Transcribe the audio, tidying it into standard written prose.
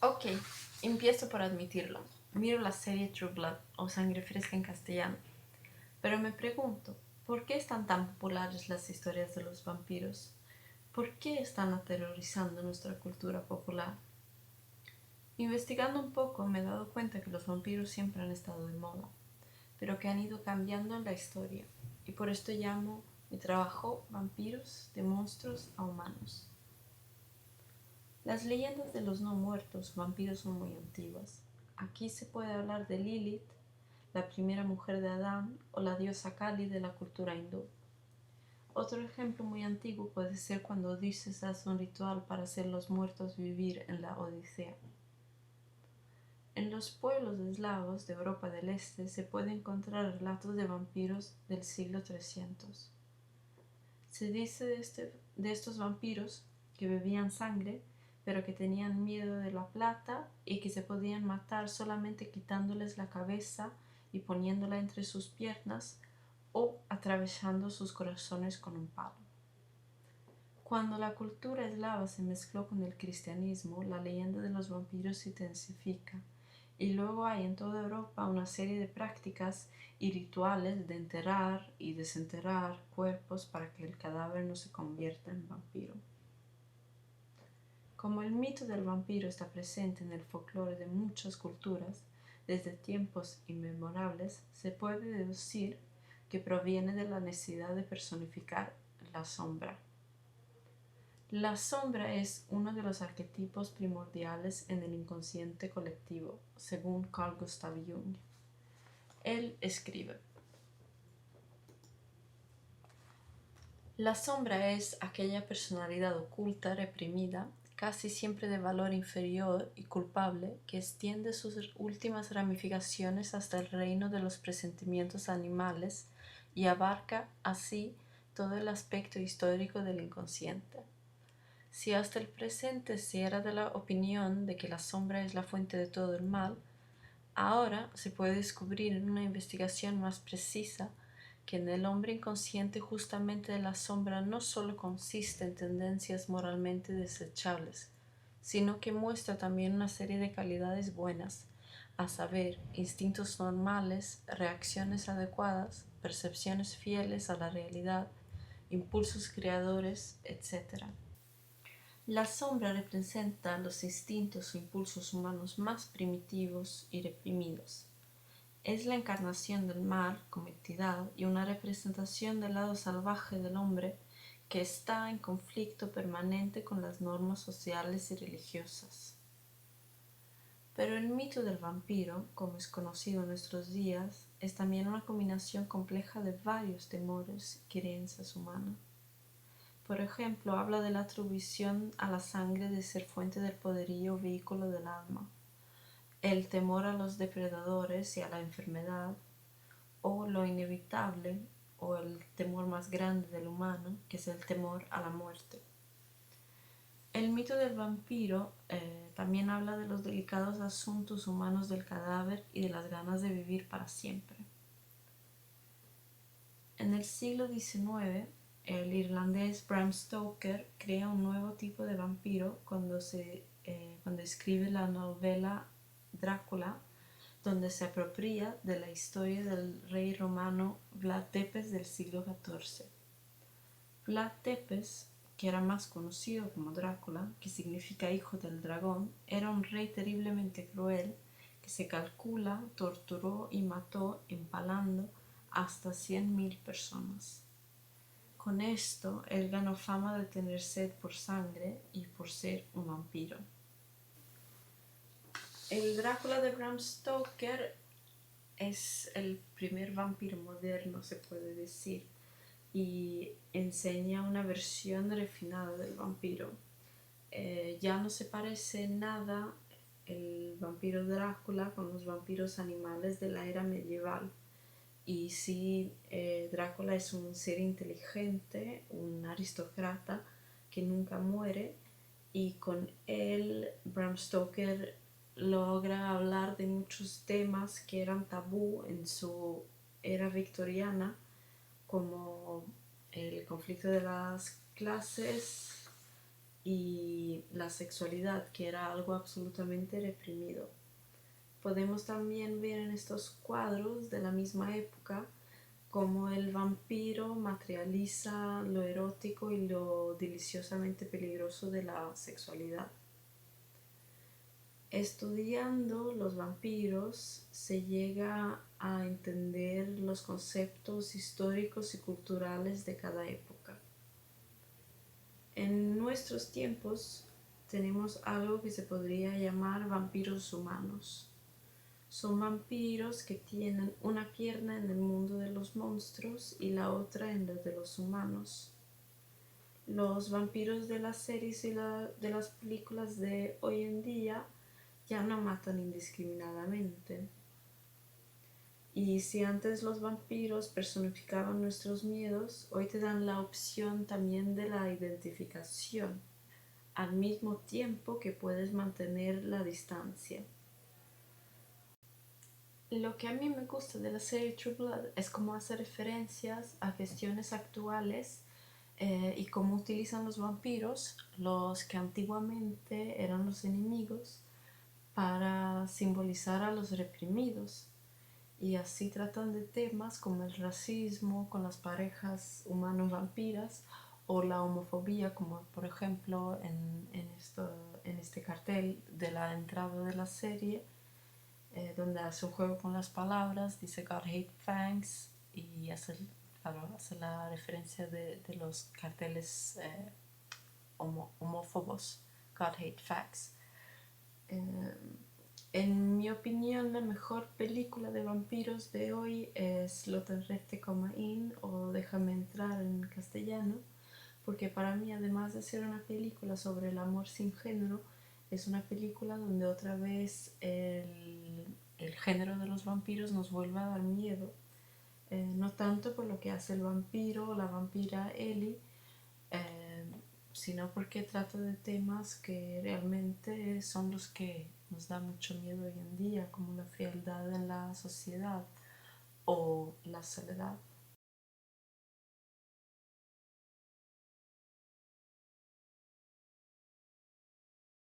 Ok, empiezo por admitirlo. Miro la serie True Blood o Sangre Fresca en castellano, pero me pregunto, ¿por qué están tan populares las historias de los vampiros? ¿Por qué están aterrorizando nuestra cultura popular? Investigando un poco me he dado cuenta que los vampiros siempre han estado de moda, pero que han ido cambiando en la historia, y por esto llamo mi trabajo Vampiros de monstruos a humanos. Las leyendas de los no muertos vampiros son muy antiguas. Aquí se puede hablar de Lilith, la primera mujer de Adán, o la diosa Kali de la cultura hindú. Otro ejemplo muy antiguo puede ser cuando Odiseo hace un ritual para hacer los muertos vivir en la Odisea. En los pueblos eslavos de Europa del Este se puede encontrar relatos de vampiros del siglo 300. Se dice de estos vampiros que bebían sangre, pero que tenían miedo de la plata y que se podían matar solamente quitándoles la cabeza y poniéndola entre sus piernas o atravesando sus corazones con un palo. Cuando la cultura eslava se mezcló con el cristianismo, la leyenda de los vampiros se intensifica, y luego hay en toda Europa una serie de prácticas y rituales de enterrar y desenterrar cuerpos para que el cadáver no se convierta en vampiro. Como el mito del vampiro está presente en el folclore de muchas culturas, desde tiempos inmemorables, se puede deducir que proviene de la necesidad de personificar la sombra. La sombra es uno de los arquetipos primordiales en el inconsciente colectivo, según Carl Gustav Jung. Él escribe: la sombra es aquella personalidad oculta, reprimida, casi siempre de valor inferior y culpable, que extiende sus últimas ramificaciones hasta el reino de los presentimientos animales y abarca así todo el aspecto histórico del inconsciente. Si hasta el presente se era de la opinión de que la sombra es la fuente de todo el mal, ahora se puede descubrir en una investigación más precisa que en el hombre inconsciente justamente la sombra no solo consiste en tendencias moralmente desechables, sino que muestra también una serie de calidades buenas, a saber, instintos normales, reacciones adecuadas, percepciones fieles a la realidad, impulsos creadores, etc. La sombra representa los instintos o impulsos humanos más primitivos y reprimidos. Es la encarnación del mal como entidad y una representación del lado salvaje del hombre que está en conflicto permanente con las normas sociales y religiosas. Pero el mito del vampiro, como es conocido en nuestros días, es también una combinación compleja de varios temores y creencias humanas. Por ejemplo, habla de la atribución a la sangre de ser fuente del poderío o vehículo del alma, el temor a los depredadores y a la enfermedad, o lo inevitable, o el temor más grande del humano, que es el temor a la muerte. El mito del vampiro también habla de los delicados asuntos humanos del cadáver y de las ganas de vivir para siempre. En el siglo XIX, el irlandés Bram Stoker crea un nuevo tipo de vampiro cuando escribe la novela Drácula, donde se apropia de la historia del rey romano Vlad Tepes del siglo XIV. Vlad Tepes, que era más conocido como Drácula, que significa hijo del dragón, era un rey terriblemente cruel que se calcula torturó y mató empalando hasta 100.000 personas. Con esto, él ganó fama de tener sed por sangre y por ser un vampiro. El Drácula de Bram Stoker es el primer vampiro moderno, se puede decir, y enseña una versión refinada del vampiro. Ya no se parece nada el vampiro Drácula con los vampiros animales de la era medieval. Y sí, Drácula es un ser inteligente, un aristócrata que nunca muere, y con él Bram Stoker logra hablar de muchos temas que eran tabú en su era victoriana, como el conflicto de las clases, y la sexualidad, que era algo absolutamente reprimido. Podemos también ver en estos cuadros de la misma época cómo el vampiro materializa lo erótico y lo deliciosamente peligroso de la sexualidad. Estudiando los vampiros se llega a entender los conceptos históricos y culturales de cada época. En nuestros tiempos tenemos algo que se podría llamar vampiros humanos. Son vampiros que tienen una pierna en el mundo de los monstruos y la otra en el de los humanos. Los vampiros de las series y de las películas de hoy en día ya no matan indiscriminadamente. Y si antes los vampiros personificaban nuestros miedos, hoy te dan la opción también de la identificación, al mismo tiempo que puedes mantener la distancia. Lo que a mí me gusta de la serie True Blood es cómo hace referencias a cuestiones actuales y cómo utilizan los vampiros, los que antiguamente eran los enemigos, para simbolizar a los reprimidos. Y así tratan de temas como el racismo con las parejas humanos-vampiras o la homofobia, como por ejemplo en este cartel de la entrada de la serie, donde hace un juego con las palabras, dice God hate fangs y hace, claro, hace la referencia de los carteles homófobos, God hate facts. En mi opinión, la mejor película de vampiros de hoy es Lo terrestre coma in o Déjame entrar en castellano, porque para mí, además de ser una película sobre el amor sin género, es una película donde otra vez el género de los vampiros nos vuelve a dar miedo. No tanto por lo que hace el vampiro o la vampira Ellie, eh, sino porque trata de temas que realmente son los que nos da mucho miedo hoy en día, como la frialdad en la sociedad o la soledad.